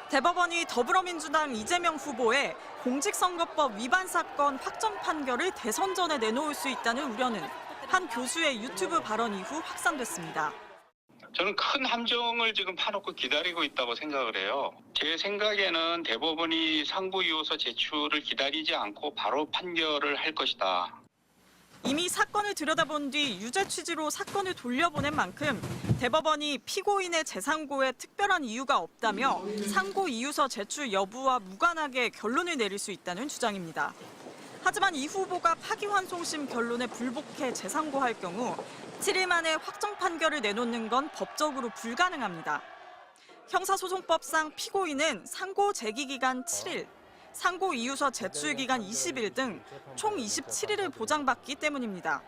대법원이 더불어민주당 이재명 후보의 공직선거법 위반 사건 확정 판결을 대선 전에 내놓을 수 있다는 우려는 한 교수의 유튜브 발언 이후 확산됐습니다. 저는 큰 함정을 지금 파놓고 기다리고 있다고 생각을 해요. 제 생각에는 대법원이 상고이호서 제출을 기다리지 않고 바로 판결을 할 것이다. 이미 사건을 들여다본 뒤 유죄 취지로 사건을 돌려보낸 만큼 대법원이 피고인의 재상고에 특별한 이유가 없다며 상고 이유서 제출 여부와 무관하게 결론을 내릴 수 있다는 주장입니다. 하지만 이 후보가 파기환송심 결론에 불복해 재상고할 경우 7일 만에 확정 판결을 내놓는 건 법적으로 불가능합니다. 형사소송법상 피고인은 상고 제기 기간 7일, 상고 이유서 제출 기간 20일 등 총 27일을 보장받기 때문입니다.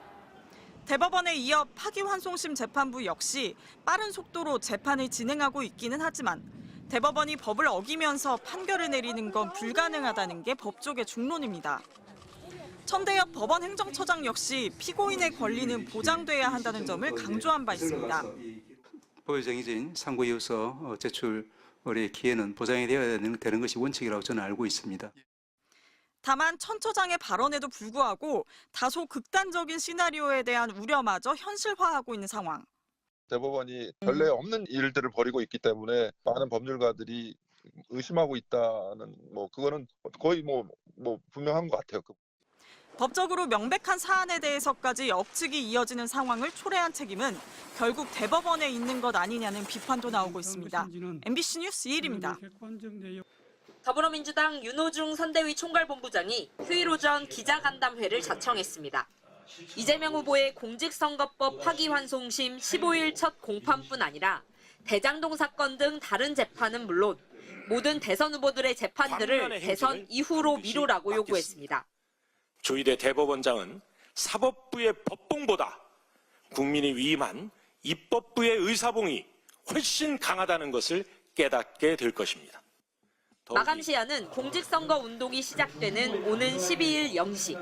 대법원에 이어 파기환송심 재판부 역시 빠른 속도로 재판을 진행하고 있기는 하지만 대법원이 법을 어기면서 판결을 내리는 건 불가능하다는 게 법조계 중론입니다. 천대엽 법원 행정처장 역시 피고인의 권리는 보장돼야 한다는 점을 강조한 바 있습니다. 법에 정해진 상고 이유서 제출의 기회는 보장이 되어야 되는 것이 원칙이라고 저는 알고 있습니다. 다만 천 처장의 발언에도 불구하고 다소 극단적인 시나리오에 대한 우려마저 현실화하고 있는 상황. 대법원이 전례 없는 일들을 벌이고 있기 때문에 많은 법률가들이 의심하고 있다는 그거는 거의 분명한 것 같아요. 법적으로 명백한 사안에 대해서까지 억측이 이어지는 상황을 초래한 책임은 결국 대법원에 있는 것 아니냐는 비판도 나오고 있습니다. MBC 뉴스 이일입니다. 더불어민주당 윤호중 선대위 총괄본부장이 휴일 오전 기자간담회를 자청했습니다. 이재명 후보의 공직선거법 파기환송심 15일 첫 공판뿐 아니라 대장동 사건 등 다른 재판은 물론 모든 대선 후보들의 재판들을 대선 이후로 미루라고 요구했습니다. 조희대 대법원장은 사법부의 법봉보다 국민이 위임한 입법부의 의사봉이 훨씬 강하다는 것을 깨닫게 될 것입니다. 마감 시한은 공직선거 운동이 시작되는 오는 12일 0시.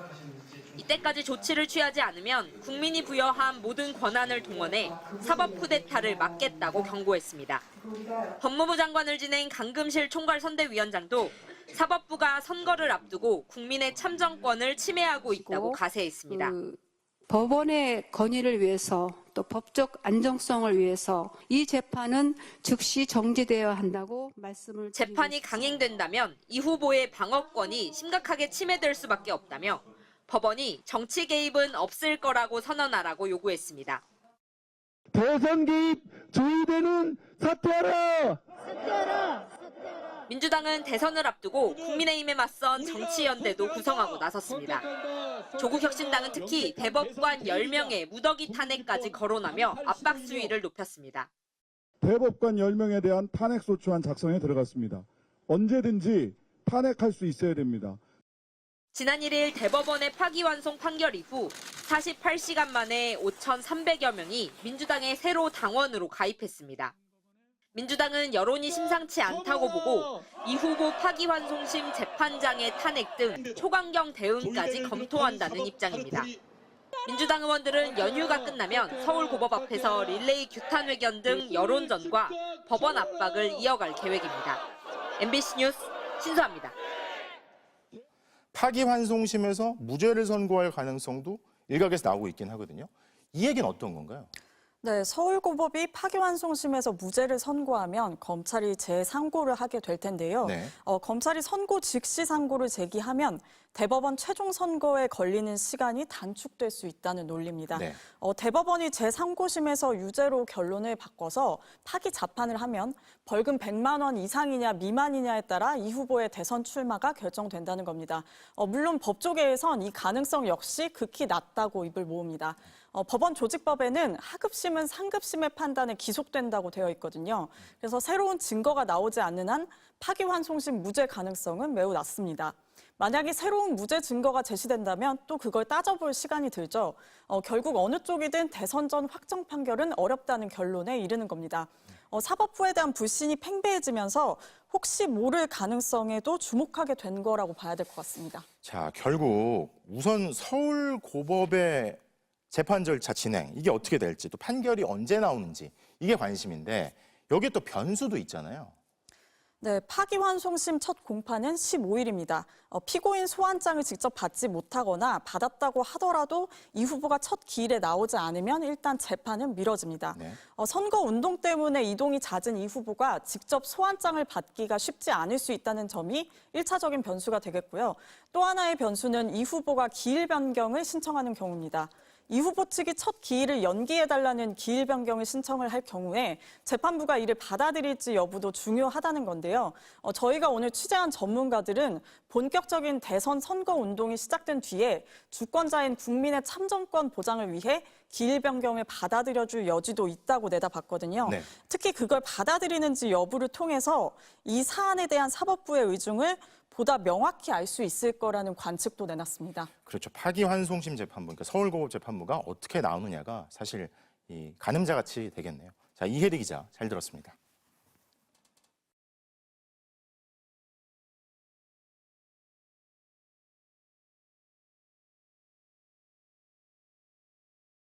이때까지 조치를 취하지 않으면 국민이 부여한 모든 권한을 동원해 사법 쿠데타를 막겠다고 경고했습니다. 법무부 장관을 지낸 강금실 총괄선대위원장도 사법부가 선거를 앞두고 국민의 참정권을 침해하고 있다고 가세했습니다. 법원의 권위를 위해서 또 법적 안정성을 위해서 이 재판은 즉시 정지되어야 한다고 말씀을 드리고 재판이 강행된다면 이 후보의 방어권이 심각하게 침해될 수밖에 없다며 법원이 정치 개입은 없을 거라고 선언하라고 요구했습니다. 대선 개입 조희대는 사퇴하라! 민주당은 대선을 앞두고 국민의힘에 맞선 정치연대도 구성하고 나섰습니다. 조국혁신당은 특히 대법관 10명의 무더기 탄핵까지 거론하며 압박 수위를 높였습니다. 대법관 10명에 대한 탄핵소추안 작성에 들어갔습니다. 언제든지 탄핵할 수 있어야 됩니다. 지난 1일 대법원의 파기환송 판결 이후 48시간 만에 5,300여 명이 민주당의 새로 당원으로 가입했습니다. 민주당은 여론이 심상치 않다고 보고 이 후보 파기환송심 재판장의 탄핵 등 초강경 대응까지 검토한다는 입장입니다. 민주당 의원들은 연휴가 끝나면 서울고법 앞에서 릴레이 규탄 회견 등 여론전과 법원 압박을 이어갈 계획입니다. MBC 뉴스 신수아입니다. 파기환송심에서 무죄를 선고할 가능성도 일각에서 나오고 있긴 하거든요. 이 얘기는 어떤 건가요? 네, 서울고법이 파기환송심에서 무죄를 선고하면 검찰이 재상고를 하게 될 텐데요. 네. 검찰이 선고 즉시 상고를 제기하면 대법원 최종 선고에 걸리는 시간이 단축될 수 있다는 논리입니다. 네. 대법원이 재상고심에서 유죄로 결론을 바꿔서 파기 재판을 하면 벌금 100만 원 이상이냐 미만이냐에 따라 이 후보의 대선 출마가 결정된다는 겁니다. 물론 법조계에선 이 가능성 역시 극히 낮다고 입을 모읍니다. 법원 조직법에는 하급심은 상급심의 판단에 기속된다고 되어 있거든요. 그래서 새로운 증거가 나오지 않는 한 파기환송심 무죄 가능성은 매우 낮습니다. 만약에 새로운 무죄 증거가 제시된다면 또 그걸 따져볼 시간이 들죠. 결국 어느 쪽이든 대선 전 확정 판결은 어렵다는 결론에 이르는 겁니다. 사법부에 대한 불신이 팽배해지면서 혹시 모를 가능성에도 주목하게 된 거라고 봐야 될 것 같습니다. 자, 결국 우선 서울고법의 재판 절차 진행, 이게 어떻게 될지, 또 판결이 언제 나오는지 이게 관심인데 여기에 또 변수도 있잖아요. 네, 파기환송심 첫 공판은 15일입니다. 피고인 소환장을 직접 받지 못하거나 받았다고 하더라도 이 후보가 첫 기일에 나오지 않으면 일단 재판은 미뤄집니다. 네. 선거 운동 때문에 이동이 잦은 이 후보가 직접 소환장을 받기가 쉽지 않을 수 있다는 점이 1차적인 변수가 되겠고요. 또 하나의 변수는 이 후보가 기일 변경을 신청하는 경우입니다. 이 후보 측이 첫 기일을 연기해달라는 기일 변경을 신청을 할 경우에 재판부가 이를 받아들일지 여부도 중요하다는 건데요. 저희가 오늘 취재한 전문가들은 본격적인 대선 선거 운동이 시작된 뒤에 주권자인 국민의 참정권 보장을 위해 기일 변경을 받아들여줄 여지도 있다고 내다봤거든요. 네. 특히 그걸 받아들이는지 여부를 통해서 이 사안에 대한 사법부의 의중을 보다 명확히 알 수 있을 거라는 관측도 내놨습니다. 그렇죠. 파기환송심 재판부, 그러니까 서울고법 재판부가 어떻게 나오느냐가 사실 이 가늠자같이 되겠네요. 자, 이혜리 기자 잘 들었습니다.